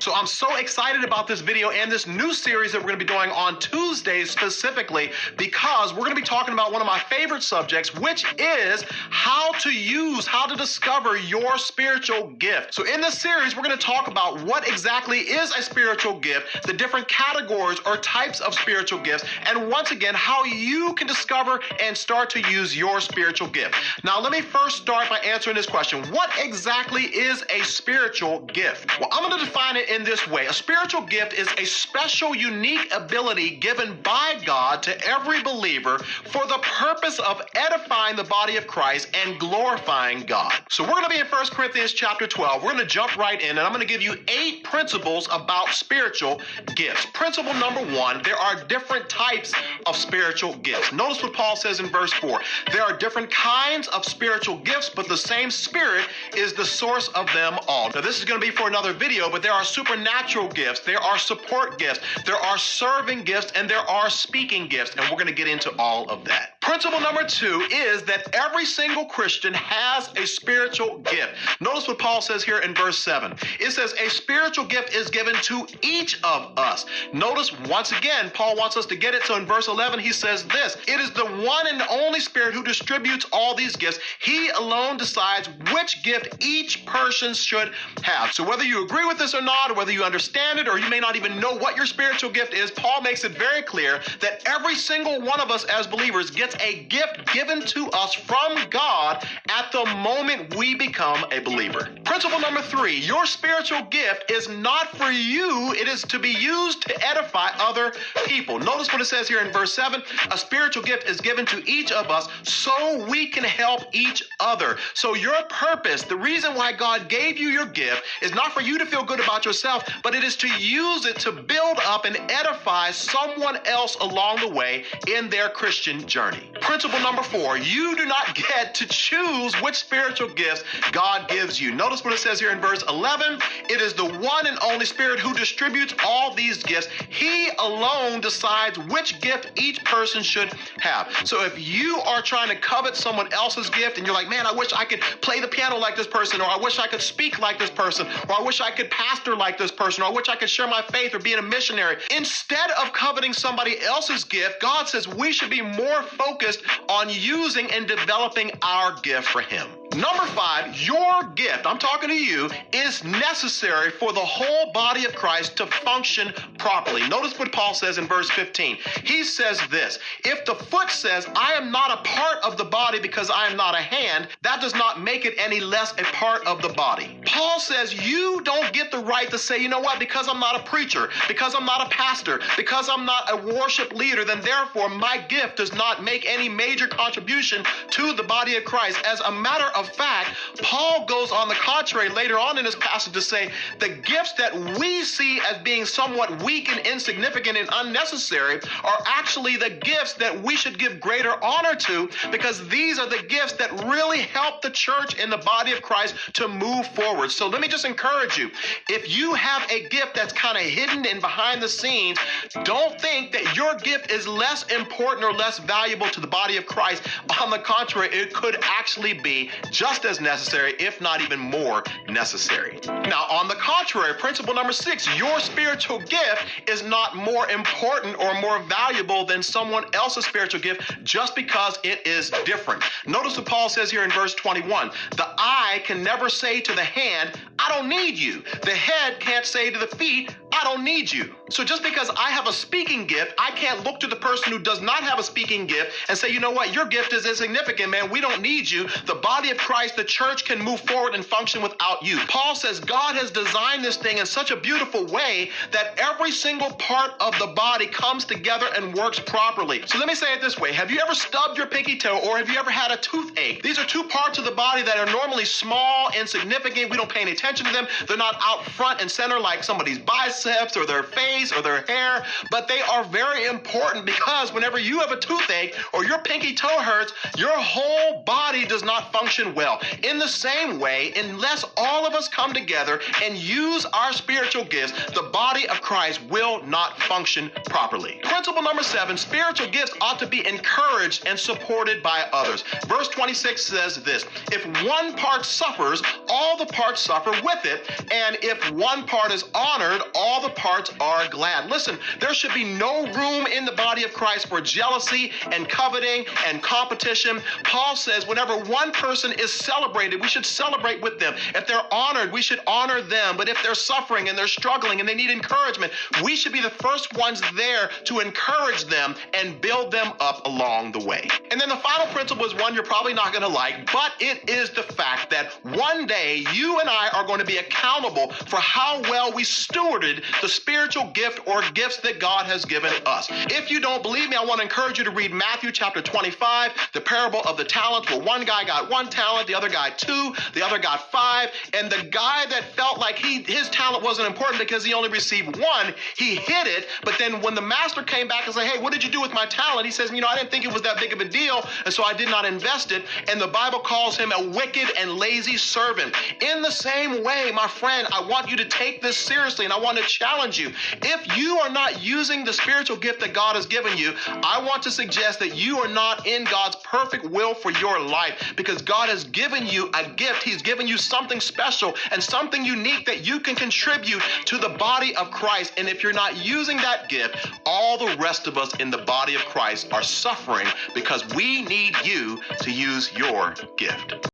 So I'm so excited about this video and this new series that we're going to be doing on Tuesdays specifically, because we're going to be talking about one of my favorite subjects, which is how to discover your spiritual gift. So in this series, we're going to talk about what exactly is a spiritual gift, the different categories or types of spiritual gifts, and once again, how you can discover and start to use your spiritual gift. Now, let me first start by answering this question. What exactly is a spiritual gift? Well, I'm going to define it in this way. A spiritual gift is a special, unique ability given by God to every believer for the purpose of edifying the body of Christ and glorifying God. So we're going to be in 1 Corinthians chapter 12. We're going to jump right in, and I'm going to give you 8 principles about spiritual gifts. Principle number 1, there are different types of spiritual gifts. Notice what Paul says in verse 4. There are different kinds of spiritual gifts, but the same Spirit is the source of them all. Now, this is going to be for another video, but there are supernatural gifts, there are support gifts, there are serving gifts, and there are speaking gifts, and we're going to get into all of that. Principle number 2 is that every single Christian has a spiritual gift. Notice what Paul says here in verse 7. It says a spiritual gift is given to each of us. Notice once again, Paul wants us to get it. So in verse 11, he says this: it is the one and only Spirit who distributes all these gifts. He alone decides which gift each person should have. So whether you agree with this or not, or whether you understand it, or you may not even know what your spiritual gift is, Paul makes it very clear that every single one of us as believers gets a gift given to us from God at the moment we become a believer. Principle number 3, your spiritual gift is not for you, it is to be used to edify other people. Notice what it says here in verse 7, a spiritual gift is given to each of us so we can help each other. So your purpose, the reason why God gave you your gift, is not for you to feel good about yourself, but it is to use it to build up and edify someone else along the way in their Christian journey. Principle number 4, you do not get to choose which spiritual gifts God gives you. Notice what it says here in verse 11. It is the one and only Spirit who distributes all these gifts. He alone decides which gift each person should have. So if you are trying to covet someone else's gift and you're like, man, I wish I could play the piano like this person, or I wish I could speak like this person, or I wish I could pastor like this person, or I wish I could share my faith or be a missionary. Instead of coveting somebody else's gift, God says we should be more focused on using and developing our gift for Him. Number 5, your gift, I'm talking to you, is necessary for the whole body of Christ to function properly. Notice what Paul says in verse 15. He says this: if the foot says, I am not a part of the body because I am not a hand, that does not make it any less a part of the body. Paul says you don't get the right to say, you know what, because I'm not a preacher, because I'm not a pastor, because I'm not a worship leader, then therefore my gift does not make any major contribution to the body of Christ. As a matter of fact, Paul goes on the contrary later on in this passage to say the gifts that we see as being somewhat weak and insignificant and unnecessary are actually the gifts that we should give greater honor to, because these are the gifts that really help the church and the body of Christ to move forward. So let me just encourage you, if you have a gift that's kind of hidden and behind the scenes, don't think that your gift is less important or less valuable to the body of Christ. On the contrary, it could actually be just as necessary, if not even more necessary. Now, on the contrary, principle number 6, your spiritual gift is not more important or more valuable than someone else's spiritual gift just because it is different. Notice what Paul says here in verse 21. The eye can never say to the hand, I don't need you. The head can't say to the feet, I don't need you. So just because I have a speaking gift, I can't look to the person who does not have a speaking gift and say, you know what, your gift is insignificant, man. We don't need you. The body of Christ, the church, can move forward and function without you. Paul says God has designed this thing in such a beautiful way that every single part of the body comes together and works properly. So let me say it this way. Have you ever stubbed your pinky toe, or have you ever had a toothache? These are two parts of the body that are normally small, insignificant. We don't pay any attention to them. They're not out front and center like somebody's bicep biceps or their face or their hair, but they are very important because whenever you have a toothache or your pinky toe hurts, your whole body does not function well. In the same way, unless all of us come together and use our spiritual gifts, the body of Christ will not function properly. Principle number 7, spiritual gifts ought to be encouraged and supported by others. Verse 26 says this: if one part suffers, all the parts suffer with it, and if one part is honored, all the parts are glad. Listen, there should be no room in the body of Christ for jealousy and coveting and competition. Paul says whenever one person is celebrated, we should celebrate with them. If they're honored, we should honor them. But if they're suffering and they're struggling and they need encouragement, we should be the first ones there to encourage them and build them up along the way. And then the final principle is one you're probably not going to like, but it is the fact that one day you and I are going to be accountable for how well we stewarded the spiritual gift or gifts that God has given us. If you don't believe me, I want to encourage you to read Matthew chapter 25, the parable of the talents, where one guy got 1 talent, the other guy 2, the other got 5, and the guy that felt like his talent wasn't important because he only received 1, he hid it. But then when the master came back and said, hey, what did you do with my talent? He says, I didn't think it was that big of a deal, and so I did not invest it. And the Bible calls him a wicked and lazy servant. In the same way, my friend, I want you to take this seriously, and I want to challenge you. If you are not using the spiritual gift that God has given you, I want to suggest that you are not in God's perfect will for your life, because God has given you a gift. He's given you something special and something unique that you can contribute to the body of Christ. And if you're not using that gift, all the rest of us in the body of Christ are suffering because we need you to use your gift.